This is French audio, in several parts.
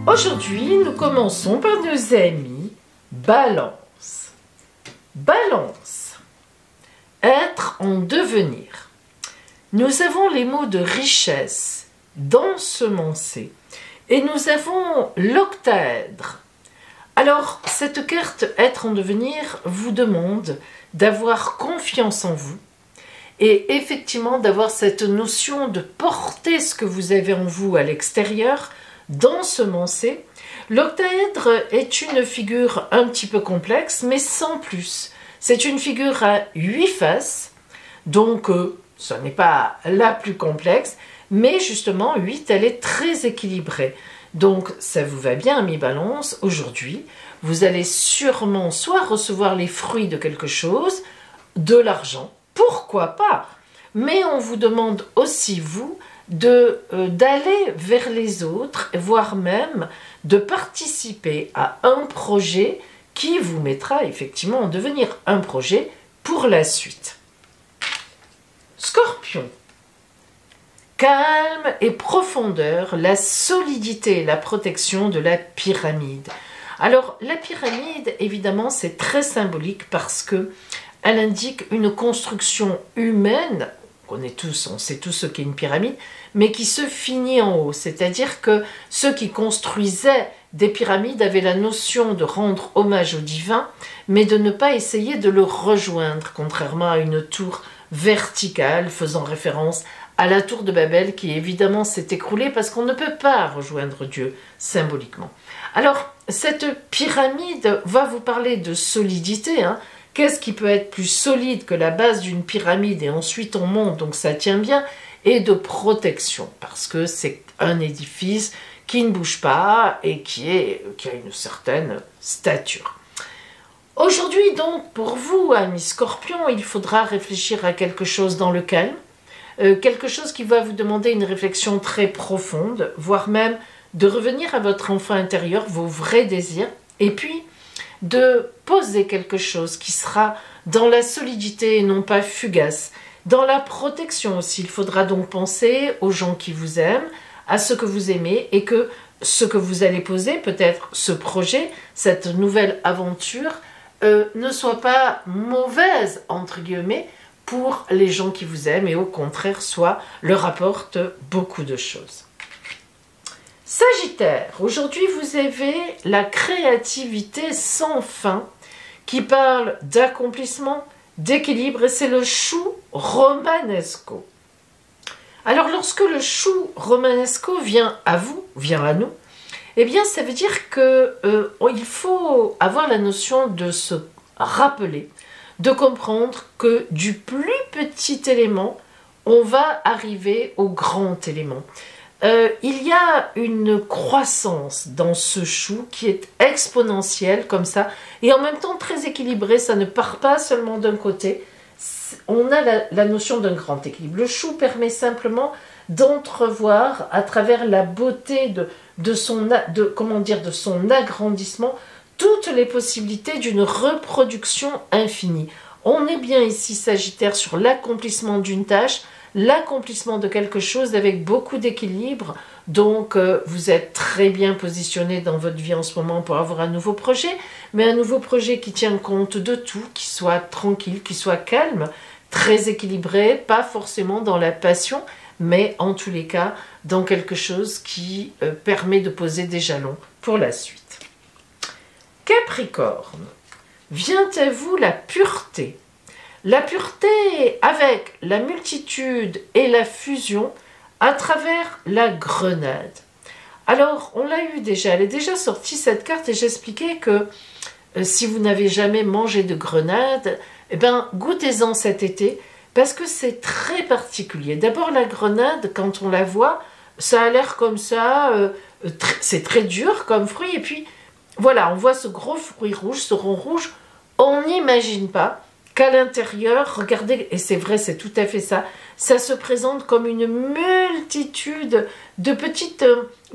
Aujourd'hui, nous commençons par nos amis Balance. Balance. Être en devenir. Nous avons les mots de richesse, d'ensemencer, et nous avons l'octaèdre. Alors, cette carte Être en devenir vous demande d'avoir confiance en vous et effectivement d'avoir cette notion de porter ce que vous avez en vous à l'extérieur, d'ensemencer. L'octaèdre est une figure un petit peu complexe, mais sans plus. C'est une figure à 8 faces, donc ce n'est pas la plus complexe, mais justement 8, elle est très équilibrée. Donc ça vous va bien, amis Balance, aujourd'hui, vous allez sûrement soit recevoir les fruits de quelque chose, de l'argent, pourquoi pas, mais on vous demande aussi, vous, d'aller vers les autres, voire même de participer à un projet qui vous mettra effectivement en devenir un projet pour la suite. Scorpion. Calme et profondeur, la solidité et la protection de la pyramide. Alors, la pyramide, évidemment, c'est très symbolique parce que elle indique une construction humaine, on sait tous ce qu'est une pyramide, mais qui se finit en haut. C'est-à-dire que ceux qui construisaient des pyramides avaient la notion de rendre hommage au divin, mais de ne pas essayer de le rejoindre, contrairement à une tour verticale faisant référence à la tour de Babel qui évidemment s'est écroulée parce qu'on ne peut pas rejoindre Dieu symboliquement. Alors, cette pyramide va vous parler de solidité, hein. Qu'est-ce qui peut être plus solide que la base d'une pyramide et ensuite on monte, donc ça tient bien, et de protection, parce que c'est un édifice qui ne bouge pas et qui a une certaine stature. Aujourd'hui donc, pour vous, amis Scorpion, il faudra réfléchir à quelque chose dans le calme, quelque chose qui va vous demander une réflexion très profonde, voire même de revenir à votre enfant intérieur, vos vrais désirs, et puis de poser quelque chose qui sera dans la solidité et non pas fugace. Dans la protection aussi, il faudra donc penser aux gens qui vous aiment, à ce que vous aimez et que ce que vous allez poser, peut-être ce projet, cette nouvelle aventure, ne soit pas mauvaise, entre guillemets, pour les gens qui vous aiment et au contraire, soit leur apporte beaucoup de choses. Sagittaire, aujourd'hui vous avez la créativité sans fin qui parle d'accomplissement, d'équilibre et c'est le chou romanesco. Alors lorsque le chou romanesco vient à vous, vient à nous, eh bien ça veut dire qu'il faut avoir la notion de se rappeler, de comprendre que du plus petit élément, on va arriver au grand élément. Il y a une croissance dans ce chou qui est exponentielle comme ça et en même temps très équilibrée, ça ne part pas seulement d'un côté, on a la notion d'un grand équilibre. Le chou permet simplement d'entrevoir à travers la beauté de son agrandissement toutes les possibilités d'une reproduction infinie. On est bien ici Sagittaire sur l'accomplissement d'une tâche, l'accomplissement de quelque chose avec beaucoup d'équilibre, donc vous êtes très bien positionné dans votre vie en ce moment pour avoir un nouveau projet, mais un nouveau projet qui tient compte de tout, qui soit tranquille, qui soit calme, très équilibré, pas forcément dans la passion, mais en tous les cas dans quelque chose qui permet de poser des jalons pour la suite. Capricorne, vient à vous la pureté. La pureté avec la multitude et la fusion à travers la grenade. Alors, on l'a eu déjà, elle est déjà sortie cette carte et j'expliquais que si vous n'avez jamais mangé de grenade, eh ben, goûtez-en cet été parce que c'est très particulier. D'abord, la grenade, quand on la voit, ça a l'air comme ça, c'est très dur comme fruit et puis voilà, on voit ce gros fruit rouge, ce rond rouge, on n'imagine pas qu'à l'intérieur, regardez, et c'est vrai, c'est tout à fait ça, ça se présente comme une multitude de petites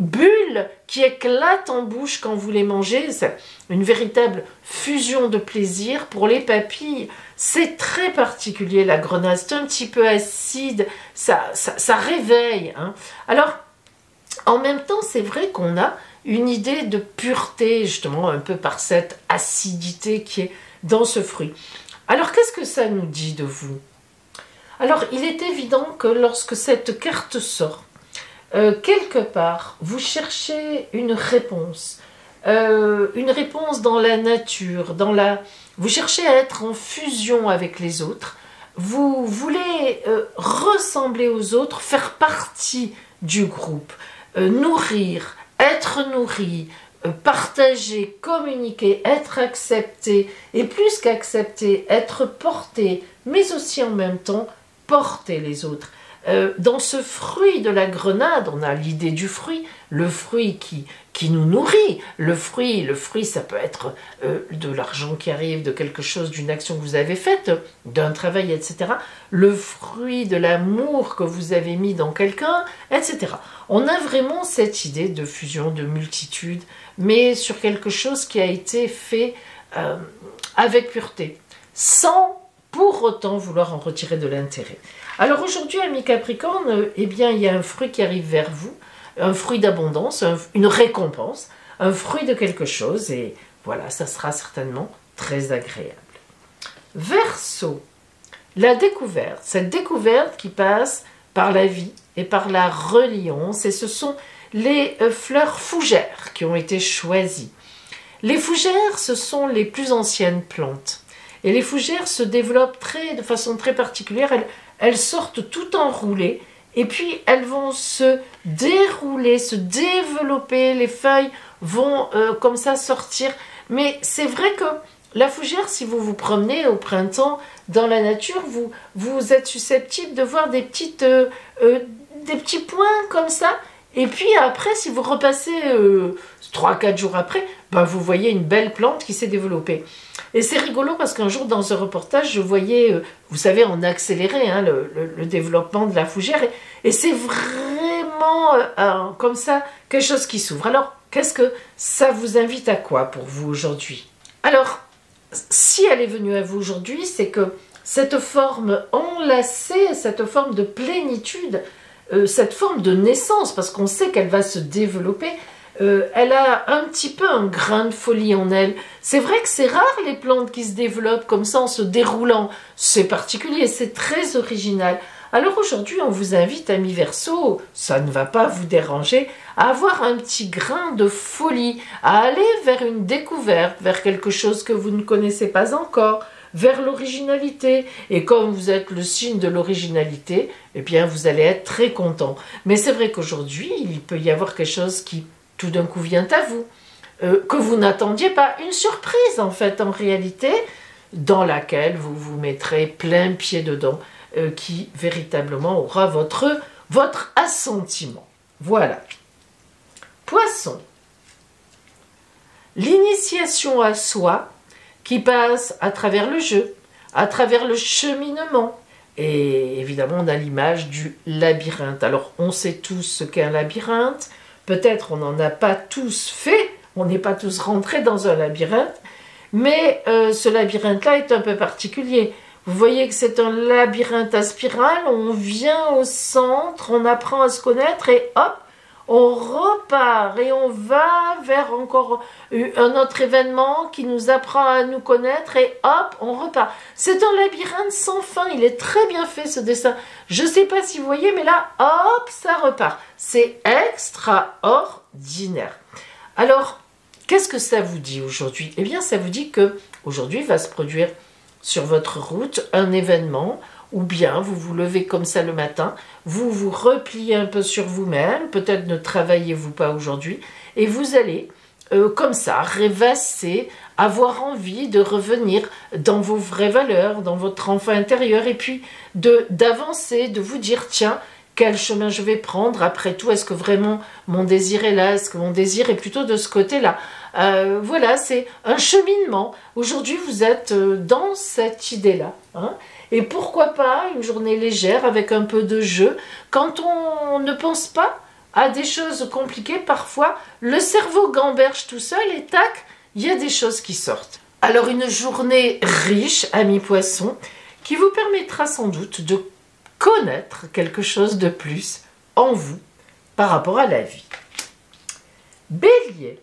bulles qui éclatent en bouche quand vous les mangez. C'est une véritable fusion de plaisir pour les papilles. C'est très particulier la grenade, c'est un petit peu acide, ça réveille. Hein. Alors, en même temps, c'est vrai qu'on a une idée de pureté, justement, un peu par cette acidité qui est dans ce fruit. Alors, qu'est-ce que ça nous dit de vous? Alors, il est évident que lorsque cette carte sort, quelque part, vous cherchez une réponse dans la nature, vous cherchez à être en fusion avec les autres, vous voulez ressembler aux autres, faire partie du groupe, nourrir, être nourri, partager, communiquer, être accepté, et plus qu'accepté, être porté, mais aussi en même temps porter les autres. Dans ce fruit de la grenade, on a l'idée du fruit, le fruit qui nous nourrit. Le fruit, ça peut être de l'argent qui arrive, de quelque chose, d'une action que vous avez faite, d'un travail, etc. Le fruit de l'amour que vous avez mis dans quelqu'un, etc. On a vraiment cette idée de fusion, de multitude, mais sur quelque chose qui a été fait avec pureté, sans pour autant vouloir en retirer de l'intérêt. Alors aujourd'hui, amis Capricorne, eh bien, il y a un fruit qui arrive vers vous, un fruit d'abondance, une récompense, un fruit de quelque chose, et voilà, ça sera certainement très agréable. Verseau, la découverte, cette découverte qui passe par la vie et par la reliance, et ce sont les fleurs fougères qui ont été choisies. Les fougères, ce sont les plus anciennes plantes. Et les fougères se développent de façon très particulière. Elles sortent tout enroulées et puis elles vont se dérouler, se développer. Les feuilles vont comme ça sortir. Mais c'est vrai que la fougère, si vous vous promenez au printemps dans la nature, vous êtes susceptible de voir des petits points comme ça. Et puis après, si vous repassez 3-4 jours après, ben vous voyez une belle plante qui s'est développée. Et c'est rigolo parce qu'un jour dans un reportage, je voyais, vous savez, en accéléré hein, le développement de la fougère. Et c'est vraiment comme ça quelque chose qui s'ouvre. Alors, qu'est-ce que ça vous invite à quoi pour vous aujourd'hui? Alors, si elle est venue à vous aujourd'hui, c'est que cette forme enlacée, cette forme de plénitude, cette forme de naissance, parce qu'on sait qu'elle va se développer, elle a un petit peu un grain de folie en elle. C'est vrai que c'est rare les plantes qui se développent comme ça en se déroulant. C'est particulier, c'est très original. Alors aujourd'hui, on vous invite, amis Verseau, ça ne va pas vous déranger, à avoir un petit grain de folie, à aller vers une découverte, vers quelque chose que vous ne connaissez pas encore, vers l'originalité. Et comme vous êtes le signe de l'originalité, eh bien vous allez être très content. Mais c'est vrai qu'aujourd'hui, il peut y avoir quelque chose qui tout d'un coup vient à vous, que vous n'attendiez pas, une surprise en fait en réalité, dans laquelle vous vous mettrez plein pied dedans, qui véritablement aura votre assentiment. Voilà. Poisson. L'initiation à soi qui passe à travers le jeu, à travers le cheminement. Et évidemment, on a l'image du labyrinthe. Alors, on sait tous ce qu'est un labyrinthe. Peut-être on n'en a pas tous fait, on n'est pas tous rentrés dans un labyrinthe, mais ce labyrinthe-là est un peu particulier. Vous voyez que c'est un labyrinthe à spirale, on vient au centre, on apprend à se connaître et hop, on repart et on va vers encore un autre événement qui nous apprend à nous connaître et hop, on repart. C'est un labyrinthe sans fin, il est très bien fait ce dessin. Je ne sais pas si vous voyez, mais là, hop, ça repart. C'est extraordinaire. Alors, qu'est-ce que ça vous dit aujourd'hui? Eh bien, ça vous dit que aujourd'hui va se produire sur votre route un événement, ou bien vous vous levez comme ça le matin, vous vous repliez un peu sur vous-même, peut-être ne travaillez-vous pas aujourd'hui, et vous allez comme ça rêvasser, avoir envie de revenir dans vos vraies valeurs, dans votre enfant intérieur, et puis d'avancer, de vous dire tiens, quel chemin je vais prendre après tout, est-ce que vraiment mon désir est là, est-ce que mon désir est plutôt de ce côté-là? Voilà, c'est un cheminement. Aujourd'hui, vous êtes dans cette idée-là. Hein, et pourquoi pas une journée légère avec un peu de jeu. Quand on ne pense pas à des choses compliquées, parfois, le cerveau gamberge tout seul et tac, il y a des choses qui sortent. Alors, une journée riche, amis poissons, qui vous permettra sans doute de connaître quelque chose de plus en vous par rapport à la vie. Bélier.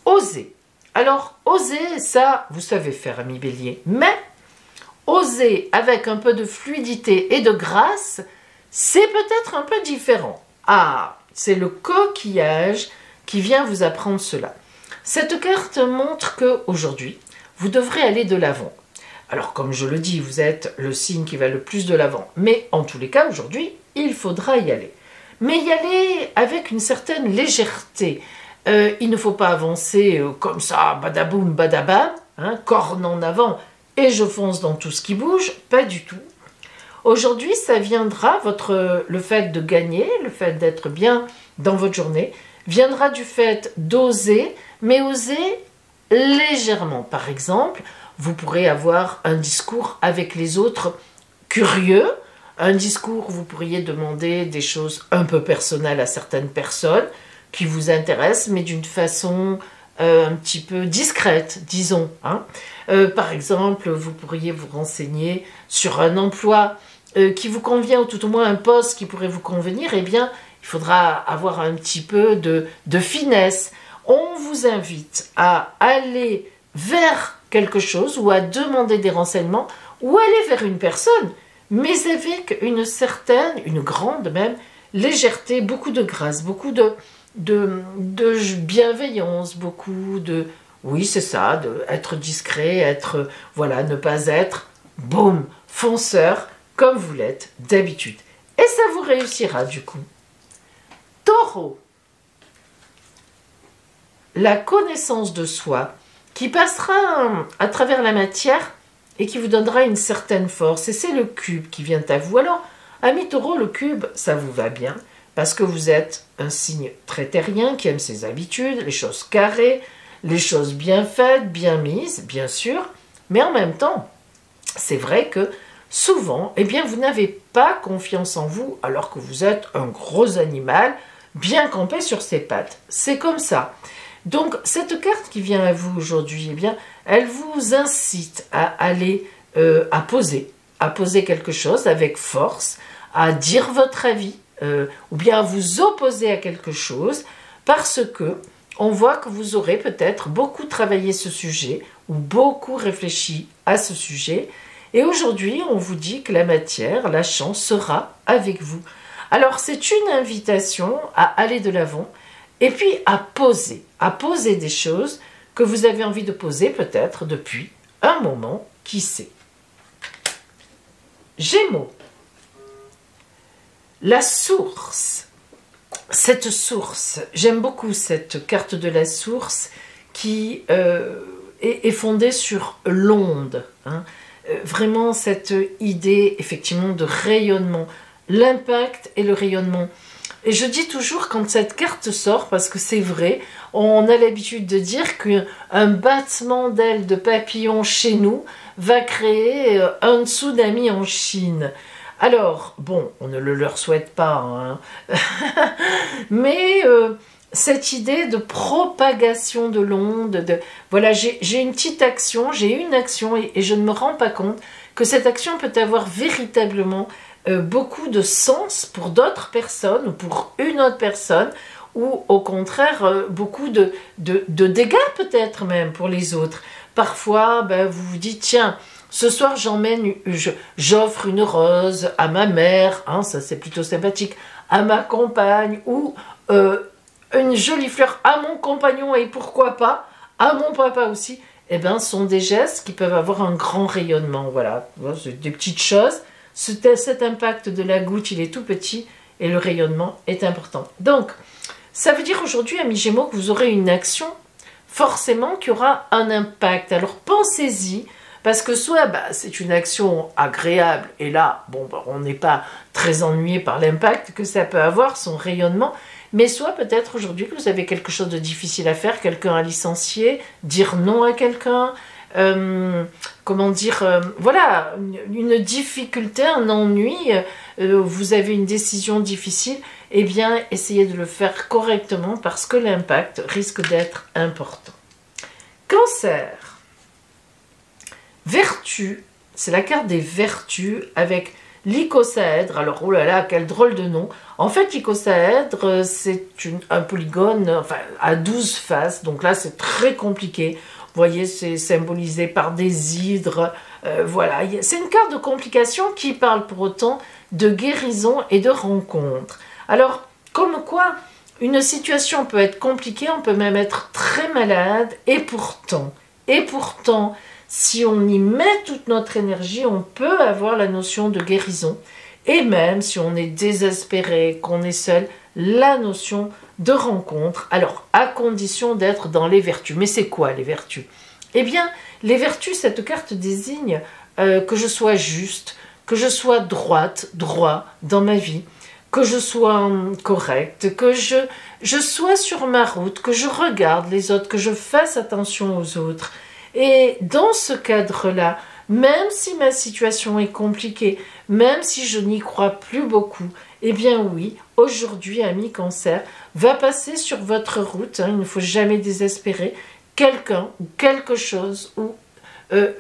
Oser. Alors, oser, ça, vous savez faire, ami Bélier. Mais, oser avec un peu de fluidité et de grâce, c'est peut-être un peu différent. Ah, c'est le coquillage qui vient vous apprendre cela. Cette carte montre que aujourd'hui, vous devrez aller de l'avant. Alors, comme je le dis, vous êtes le signe qui va le plus de l'avant. Mais en tous les cas, aujourd'hui, il faudra y aller. Mais y aller avec une certaine légèreté. Il ne faut pas avancer comme ça, badaboum, badabam, hein, corne en avant, et je fonce dans tout ce qui bouge. Pas du tout. Aujourd'hui, ça viendra, le fait de gagner, le fait d'être bien dans votre journée, viendra du fait d'oser, mais oser légèrement. Par exemple, vous pourrez avoir un discours avec les autres curieux, un discours où vous pourriez demander des choses un peu personnelles à certaines personnes qui vous intéressent, mais d'une façon un petit peu discrète, disons. Hein. Par exemple, vous pourriez vous renseigner sur un emploi qui vous convient, ou tout au moins un poste qui pourrait vous convenir. Eh bien, il faudra avoir un petit peu de finesse. On vous invite à aller vers quelque chose ou à demander des renseignements ou aller vers une personne, mais avec une grande même, légèreté, beaucoup de grâce, beaucoup de bienveillance, beaucoup de... Oui, c'est ça, être discret, voilà, ne pas être, boum, fonceur, comme vous l'êtes d'habitude. Et ça vous réussira du coup. Taureau. La connaissance de soi qui passera à travers la matière et qui vous donnera une certaine force. Et c'est le cube qui vient à vous. Alors, ami Taureau, le cube, ça vous va bien parce que vous êtes un signe très terrien qui aime ses habitudes, les choses carrées, les choses bien faites, bien mises, bien sûr. Mais en même temps, c'est vrai que souvent, eh bien, vous n'avez pas confiance en vous alors que vous êtes un gros animal bien campé sur ses pattes. C'est comme ça. Donc, cette carte qui vient à vous aujourd'hui, eh bien, elle vous incite à aller à poser quelque chose avec force, à dire votre avis, ou bien à vous opposer à quelque chose, parce que on voit que vous aurez peut-être beaucoup travaillé ce sujet, ou beaucoup réfléchi à ce sujet, et aujourd'hui, on vous dit que la matière, la chance sera avec vous. Alors, c'est une invitation à aller de l'avant, et puis à poser des choses que vous avez envie de poser peut-être depuis un moment, qui sait. Gémeaux. La source. Cette source, j'aime beaucoup cette carte de la source qui est fondée sur l'onde. Hein. Vraiment cette idée effectivement de rayonnement, l'impact et le rayonnement. Et je dis toujours quand cette carte sort, parce que c'est vrai, on a l'habitude de dire qu'un battement d'ailes de papillon chez nous va créer un tsunami en Chine. Alors, bon, on ne le leur souhaite pas, hein. Mais cette idée de propagation de l'onde, voilà, j'ai une petite action, j'ai une action et je ne me rends pas compte que cette action peut avoir véritablement beaucoup de sens pour d'autres personnes ou pour une autre personne, ou au contraire beaucoup de dégâts peut-être même pour les autres. Parfois, ben, vous vous dites, tiens, ce soir j'offre une rose à ma mère, hein, ça c'est plutôt sympathique, à ma compagne, ou une jolie fleur à mon compagnon et pourquoi pas, à mon papa aussi. Eh bien, ce sont des gestes qui peuvent avoir un grand rayonnement, voilà, c'est des petites choses. Cet impact de la goutte, il est tout petit et le rayonnement est important. Donc, ça veut dire aujourd'hui, amis Gémeaux, que vous aurez une action forcément qui aura un impact. Alors, pensez-y, parce que soit c'est une action agréable, et là, bon, on n'est pas très ennuyé par l'impact que ça peut avoir, son rayonnement, mais soit peut-être aujourd'hui que vous avez quelque chose de difficile à faire, quelqu'un à licencier, dire non à quelqu'un, comment dire, voilà, une difficulté, un ennui, vous avez une décision difficile, eh bien, essayez de le faire correctement parce que l'impact risque d'être important. Cancer. Vertu, c'est la carte des vertus avec L'icosaèdre, alors, oh là là, quel drôle de nom. En fait, l'icosaèdre, c'est un polygone enfin, à 12 faces. Donc là, c'est très compliqué. Vous voyez, c'est symbolisé par des hydres. Voilà, c'est une carte de complication qui parle pour autant de guérison et de rencontre. Alors, comme quoi, une situation peut être compliquée, on peut même être très malade, et pourtant, si on y met toute notre énergie, on peut avoir la notion de guérison. Et même si on est désespéré, qu'on est seul, la notion de rencontre. Alors, à condition d'être dans les vertus. Mais c'est quoi les vertus? Eh bien, les vertus, cette carte désigne que je sois juste, que je sois droit dans ma vie, que je sois correcte, que je sois sur ma route, que je regarde les autres, que je fasse attention aux autres. Et dans ce cadre-là, même si ma situation est compliquée, même si je n'y crois plus beaucoup, eh bien oui, aujourd'hui, ami Cancer, va passer sur votre route, il ne faut jamais désespérer, quelqu'un ou quelque chose, ou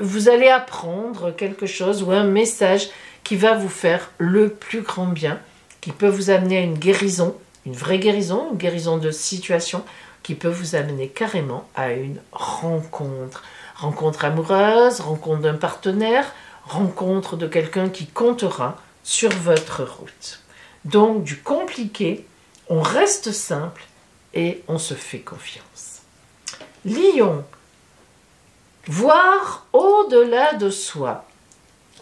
vous allez apprendre quelque chose ou un message qui va vous faire le plus grand bien, qui peut vous amener à une guérison, une vraie guérison, une guérison de situation, qui peut vous amener carrément à une rencontre. Rencontre amoureuse, rencontre d'un partenaire, rencontre de quelqu'un qui comptera sur votre route. Donc, du compliqué, on reste simple et on se fait confiance. Lion, voir au-delà de soi.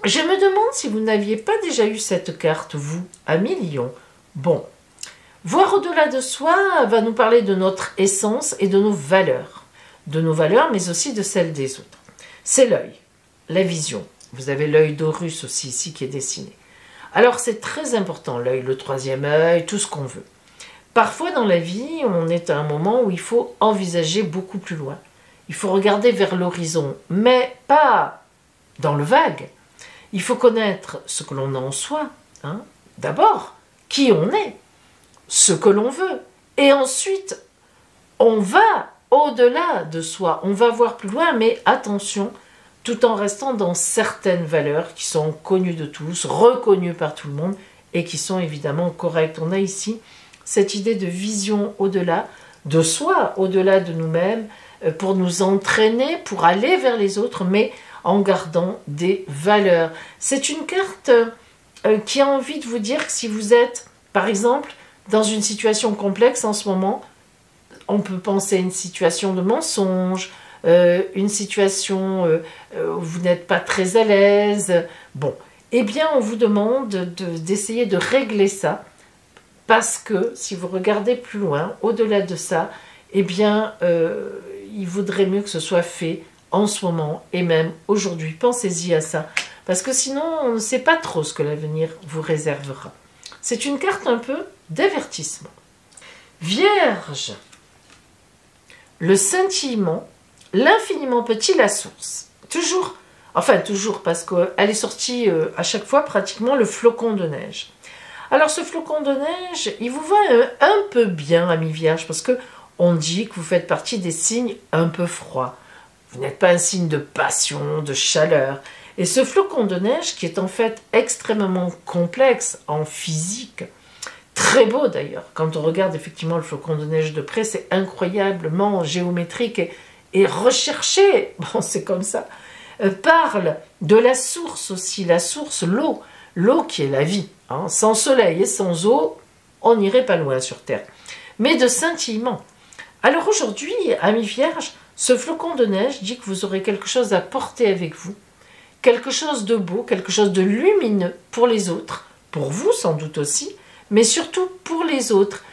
Je me demande si vous n'aviez pas déjà eu cette carte, vous, ami Lion. Bon, voir au-delà de soi va nous parler de notre essence et de nos valeurs. De nos valeurs, mais aussi de celles des autres. C'est l'œil, la vision. Vous avez l'œil d'Horus aussi ici qui est dessiné. Alors c'est très important, l'œil, le troisième œil, tout ce qu'on veut. Parfois dans la vie, on est à un moment où il faut envisager beaucoup plus loin. Il faut regarder vers l'horizon, mais pas dans le vague. Il faut connaître ce que l'on a en soi. D'abord, qui on est, ce que l'on veut. Et ensuite, on va au-delà de soi. On va voir plus loin, mais attention, tout en restant dans certaines valeurs qui sont connues de tous, reconnues par tout le monde et qui sont évidemment correctes. On a ici cette idée de vision au-delà de soi, au-delà de nous-mêmes, pour nous entraîner, pour aller vers les autres, mais en gardant des valeurs. C'est une carte qui a envie de vous dire que si vous êtes, par exemple, dans une situation complexe en ce moment, on peut penser à une situation de mensonge, une situation où vous n'êtes pas très à l'aise. Bon, eh bien, on vous demande d'essayer de régler ça, parce que si vous regardez plus loin, au-delà de ça, eh bien, il vaudrait mieux que ce soit fait en ce moment et même aujourd'hui. Pensez-y à ça, parce que sinon, on ne sait pas trop ce que l'avenir vous réservera. C'est une carte un peu d'avertissement. Vierge, le scintillement, l'infiniment petit, la source. Toujours, enfin toujours, parce qu'elle est sortie à chaque fois pratiquement le flocon de neige. Alors ce flocon de neige, il vous va un peu bien, ami Vierge, parce que on dit que vous faites partie des signes un peu froids. Vous n'êtes pas un signe de passion, de chaleur. Et ce flocon de neige, qui est en fait extrêmement complexe en physique, très beau d'ailleurs, quand on regarde effectivement le flocon de neige de près, c'est incroyablement géométrique et recherché, bon c'est comme ça, parle de la source aussi, la source, l'eau qui est la vie. Sans soleil et sans eau, on n'irait pas loin sur Terre. Mais de scintillement. Alors aujourd'hui, amis vierges, ce flocon de neige dit que vous aurez quelque chose à porter avec vous, quelque chose de beau, quelque chose de lumineux pour les autres, pour vous sans doute aussi, mais surtout pour les autres.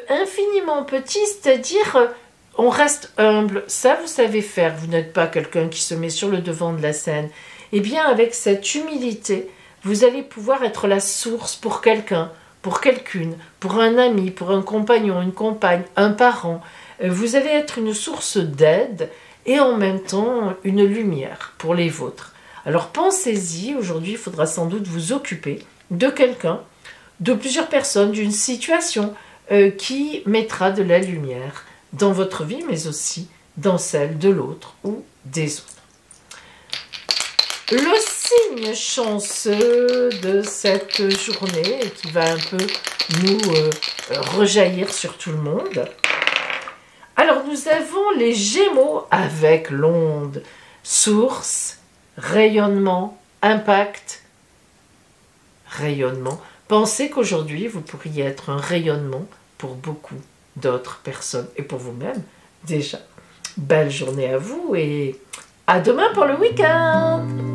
Infiniment petit, c'est-à-dire on reste humble, ça vous savez faire, vous n'êtes pas quelqu'un qui se met sur le devant de la scène. Eh bien avec cette humilité, vous allez pouvoir être la source pour quelqu'un, pour quelqu'une, pour un ami, pour un compagnon, une compagne, un parent. Vous allez être une source d'aide et en même temps une lumière pour les vôtres. Alors pensez-y, aujourd'hui il faudra sans doute vous occuper de quelqu'un, de plusieurs personnes, d'une situation qui mettra de la lumière dans votre vie, mais aussi dans celle de l'autre ou des autres. le signe chanceux de cette journée et qui va un peu nous rejaillir sur tout le monde. Alors nous avons les Gémeaux avec l'onde, source, rayonnement, impact, rayonnement. Pensez qu'aujourd'hui vous pourriez être un rayonnement pour beaucoup d'autres personnes et pour vous-même déjà. Belle journée à vous et à demain pour le week-end!